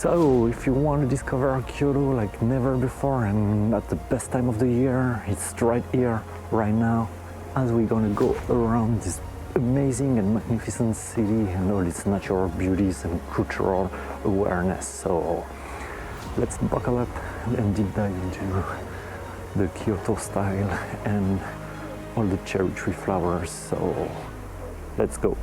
So, if you want to discover Kyoto like never before and at the best time of the year, it's right here, right now, as we're gonna go around this amazing and magnificent city and all its natural beauties and cultural awareness. So, let's buckle up and deep dive into the Kyoto style and all the cherry tree flowers. So, let's go.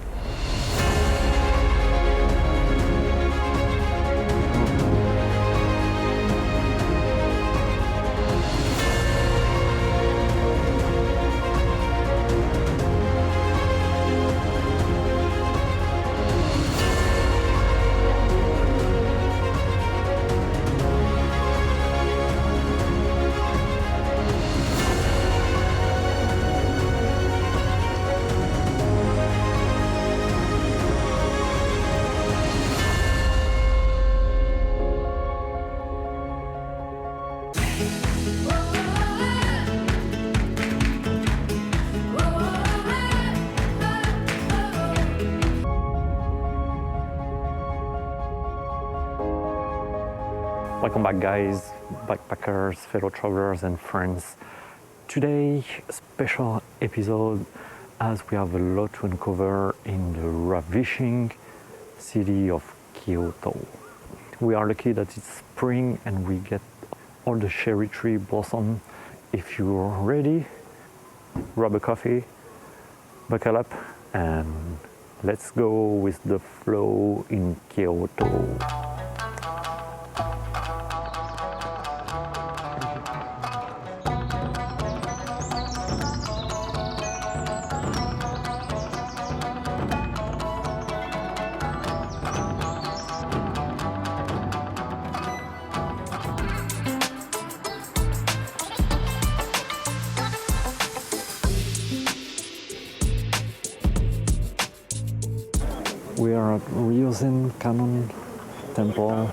Welcome back, guys, backpackers, fellow travelers and friends. Today, a special episode as we have a lot to uncover in the ravishing city of Kyoto. We are lucky that it's spring and we get all the cherry tree blossom. If you're ready, grab a coffee, buckle up, and let's go with the flow in Kyoto. We are at Ryozen Kannon Temple,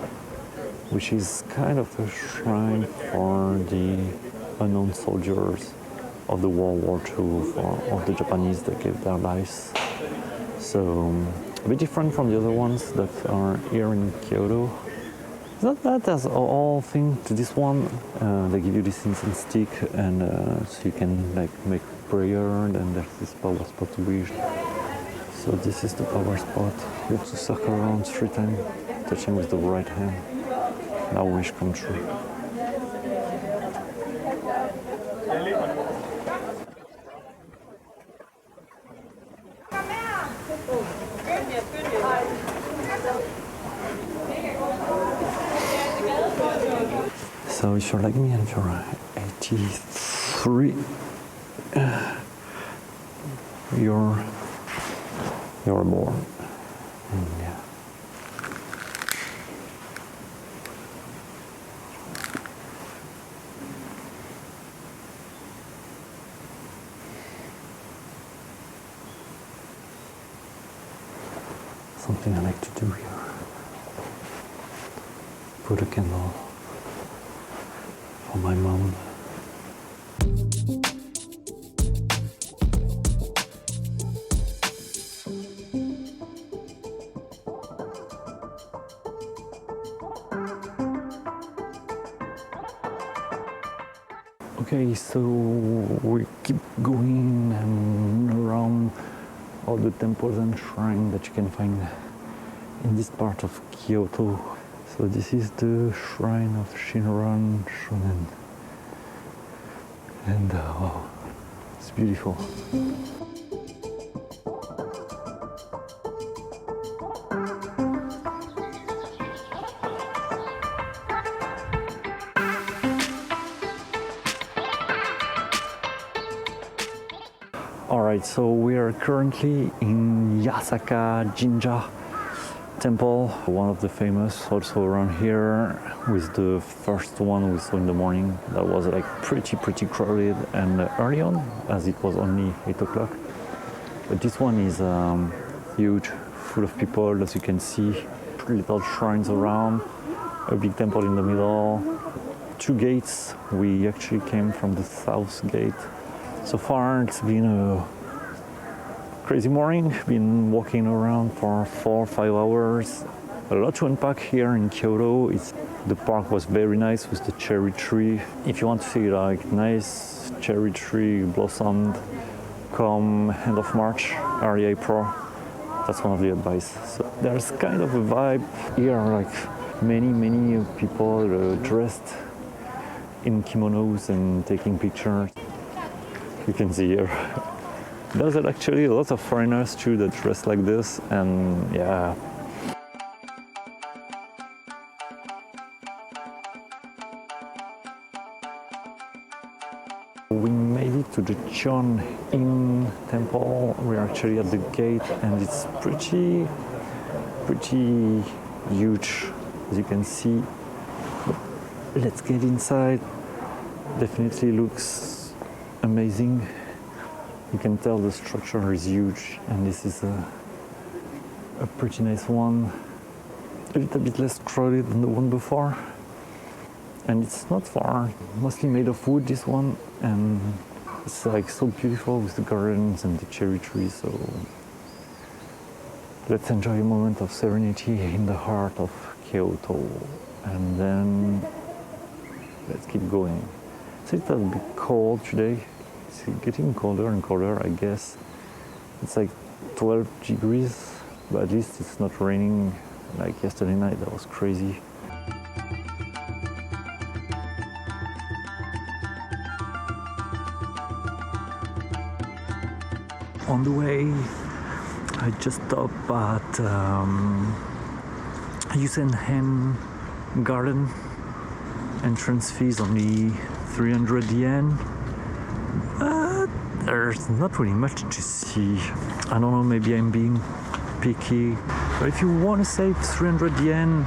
which is kind of a shrine for the unknown soldiers of the World War II, for all the Japanese that gave their lives. So a bit different from the other ones that are here in Kyoto. It's not that as all thing to this one. They give you this incense stick, and so you can like make prayer. And there's this power spot to wish. So this is the power spot. You have to circle around 3 times, touching with the right hand. Now wish come true. So if you're like me and you're 83, you're born. Yeah. Something I like to do here. Put a candle for my mom. Okay, so we keep going and around all the temples and shrines that you can find in this part of Kyoto. So this is the shrine of Shinran Shonen. And oh, it's beautiful. Alright, so we are currently in Yasaka Jinja Temple, one of the famous also around here, with the first one we saw in the morning that was like pretty crowded and early on, as it was only 8 o'clock. But this one is huge, full of people, as you can see, little shrines around, a big temple in the middle, 2 gates. We actually came from the south gate. So far it's been a crazy morning. Been walking around for 4 or 5 hours A lot to unpack here in Kyoto. The park was very nice with the cherry tree. If you want to see like nice cherry tree blossomed come end of March, early April, that's one of the advice. So there's kind of a vibe here, like many people dressed in kimonos and taking pictures. You can see here. There's actually a lot of foreigners too that dress like this, and yeah. We made it to the Choinin Temple. We're actually at the gate, and it's pretty huge, as you can see. Let's get inside. Definitely looks amazing. You can tell the structure is huge, and this is a pretty nice one. A little bit less crowded than the one before. And it's not far, mostly made of wood, this one, and it's like so beautiful with the gardens and the cherry trees. So let's enjoy a moment of serenity in the heart of Kyoto, and then let's keep going. It's a little bit cold today. It's getting colder and colder, I guess. It's like 12 degrees, but at least it's not raining like yesterday night. That was crazy. On the way, I just stopped at Ryozen Garden. Entrance fees only 300 yen. But there's not really much to see. I don't know, maybe I'm being picky. But if you want to save 300 yen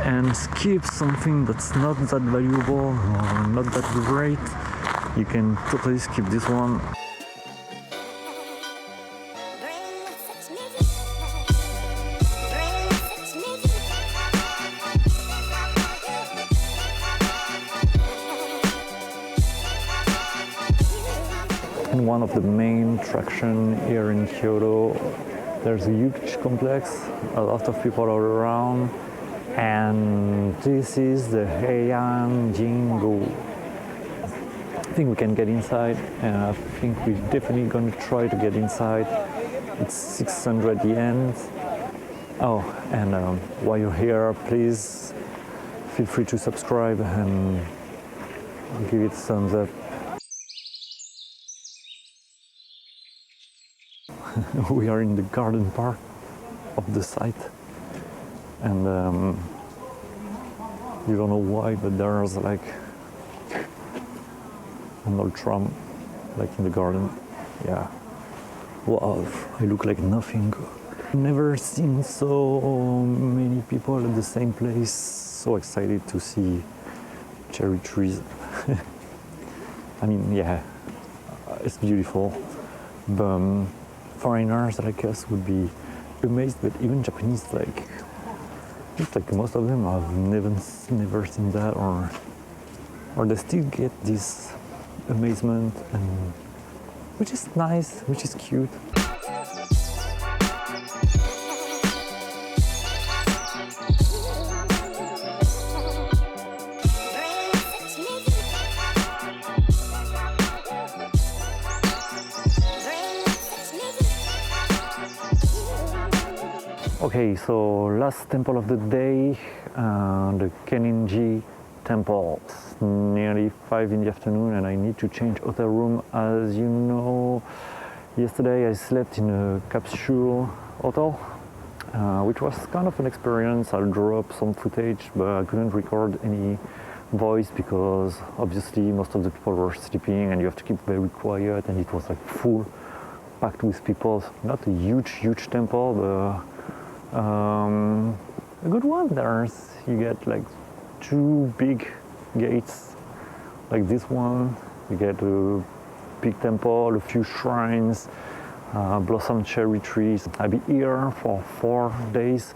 and skip something that's not that valuable or not that great, you can totally skip this one. One of the main attractions here in Kyoto. There's a huge complex, a lot of people are around, and this is the Heian Jingo. I think we can get inside, and I think we're definitely going to try to get inside. It's 600 yen. Oh, and while you're here, please feel free to subscribe and give it a thumbs up. We are in the garden part of the site, and you don't know why, but there's like an old tram like in the garden. Yeah. Wow, I look like nothing. Never seen so many people at the same place. So excited to see cherry trees. I mean, yeah, it's beautiful. But foreigners like us would be amazed, but even Japanese, like most of them have never seen that, or they still get this amazement, and which is nice, which is cute. Okay, so last temple of the day, the Kenninji Temple. It's nearly 5 in the afternoon and I need to change hotel room. As you know, yesterday I slept in a capsule hotel, which was kind of an experience. I'll drop some footage, but I couldn't record any voice because obviously most of the people were sleeping and you have to keep very quiet, and it was like full, packed with people. Not a huge temple, but a good one. You get like 2 big gates like this one. You get a big temple, a few shrines, blossom cherry trees. I'll be here for 4 days.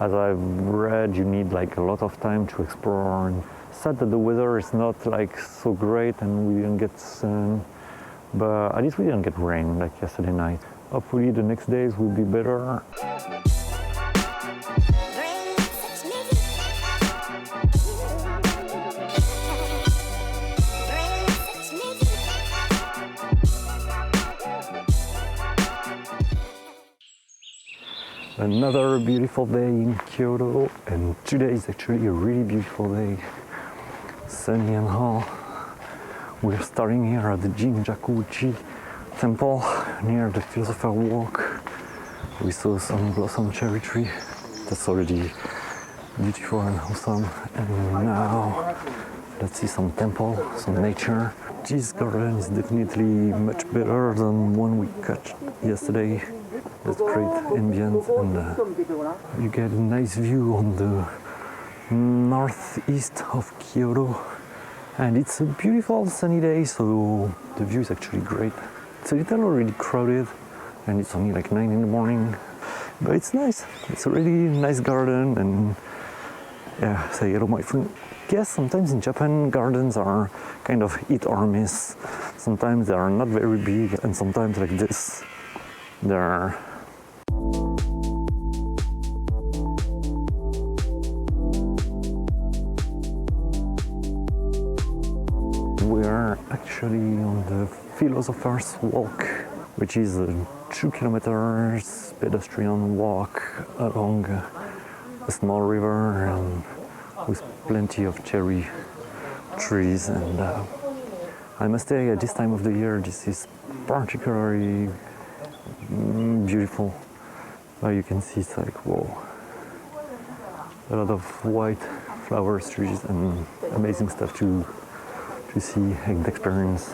As I've read, you need like a lot of time to explore. And sad that the weather is not like so great and we didn't get sun, but at least we didn't get rain like yesterday night. Hopefully the next days will be better. Another beautiful day in Kyoto, and today is actually a really beautiful day. Sunny and hot. We're starting here at the Ginkakuji Temple near the Philosopher Walk. We saw some blossom cherry tree. That's already beautiful and awesome. And now let's see some temple, some nature. This garden is definitely much better than one we cut yesterday. That's great ambient, and you get a nice view on the northeast of Kyoto. And it's a beautiful sunny day, so the view is actually great. It's a little already crowded, and it's only like 9 in the morning, but it's nice. It's a really nice garden, and yeah, say hello, my friend. Yes, sometimes in Japan gardens are kind of hit or miss. Sometimes they are not very big, and sometimes like this, they're We're actually on the Philosopher's Walk, which is a 2 kilometers pedestrian walk along a small river and with plenty of cherry trees. And I must say, at this time of the year, this is particularly beautiful. You can see it's like, whoa, a lot of white flower trees and amazing stuff to see and experience.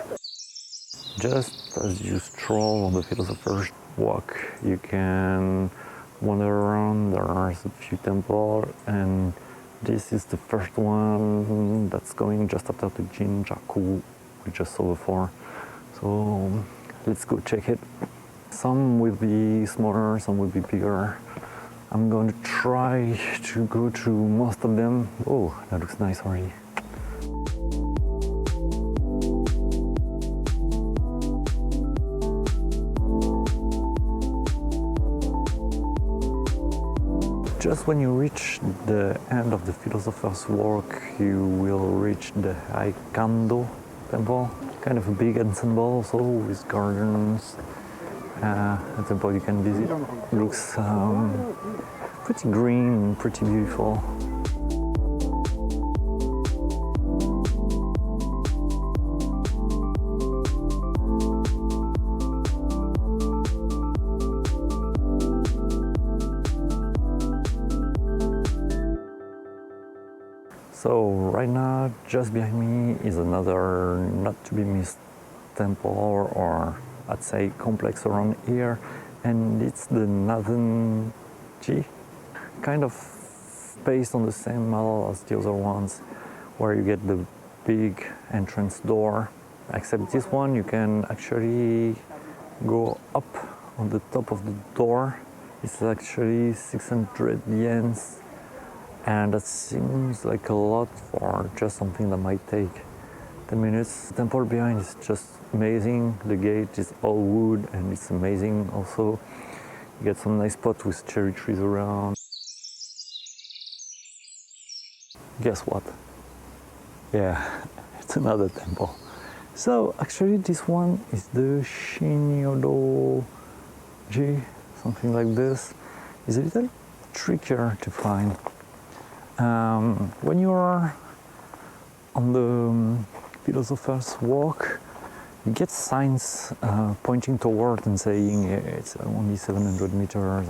Just as you stroll on the Philosopher's Walk, you can wander around. There's a few temples, and this is the first one that's going just after the Ginkaku we just saw before. So let's go check it. Some will be smaller, some will be bigger. I'm going to try to go to most of them. Oh, that looks nice already. Just when you reach the end of the Philosopher's Walk, you will reach the Heian Temple, kind of a big ensemble also with gardens. A temple you can visit. It looks pretty green, pretty beautiful. So right now, just behind me is another not to be missed temple, or I'd say complex around here, and it's the Nanzenji, kind of based on the same model as the other ones, where you get the big entrance door, except this one you can actually go up on the top of the door. It's actually 600 yens. And that seems like a lot for just something that might take 10 minutes. The temple behind is just amazing. The gate is all wood and it's amazing also. You get some nice spots with cherry trees around. Guess what? Yeah, it's another temple. So actually this one is the Shinnyodo, something like this. It's a little trickier to find. When you are on the Philosopher's Walk, you get signs pointing toward and saying it's only 700 meters,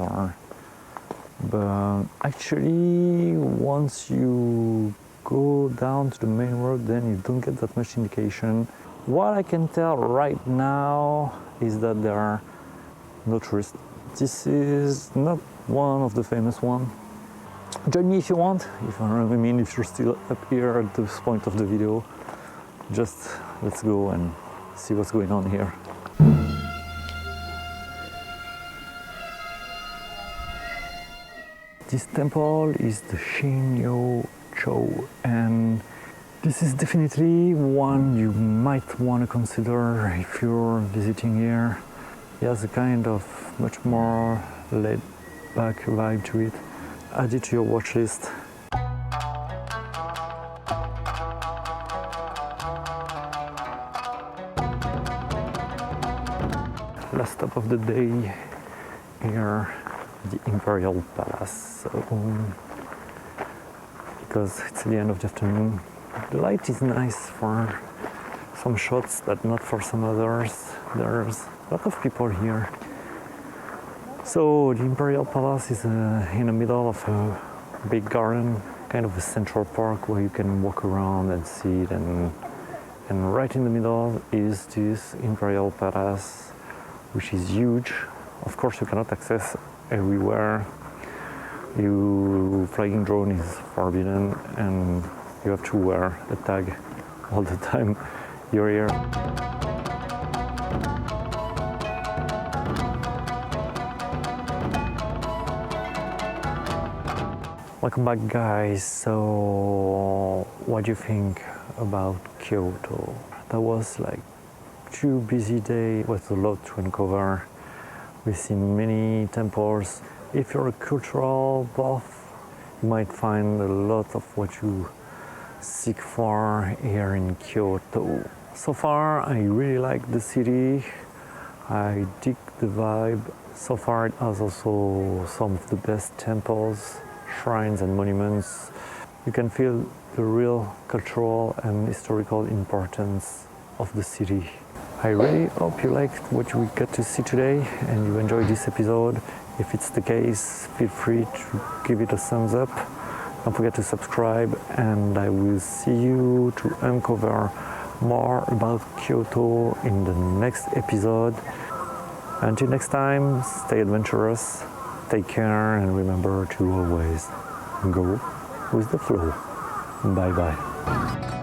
but actually once you go down to the main road, then you don't get that much indication. What I can tell right now is that there are no tourists. This is not one of the famous ones. Join me if you want, if you're still up here at this point of the video. Just let's go and see what's going on here. This temple is the Shinnyodo, and this is definitely one you might want to consider if you're visiting here. It has a kind of much more laid back vibe to it. Add it to your watch list. Last stop of the day here the Imperial Palace. So, because it's the end of the afternoon, the light is nice for some shots, but not for some others. There's a lot of people here. So the Imperial Palace is in the middle of a big garden, kind of a central park where you can walk around and see it, and right in the middle is this Imperial Palace, which is huge. Of course you cannot access everywhere. Flying drone is forbidden and you have to wear a tag all the time you're here. Welcome back, guys. So what do you think about Kyoto? That was like 2 busy days with a lot to uncover. We've seen many temples. If you're a cultural buff, you might find a lot of what you seek for here in Kyoto. So far, I really like the city. I dig the vibe. So far, it has also some of the best temples, shrines and monuments. You can feel the real cultural and historical importance of the city. I really hope you liked what we got to see today and you enjoyed this episode. If it's the case, feel free to give it a thumbs up. Don't forget to subscribe, and I will see you to uncover more about Kyoto in the next episode. Until next time, stay adventurous, take care, and remember to always go with the flow. Bye bye.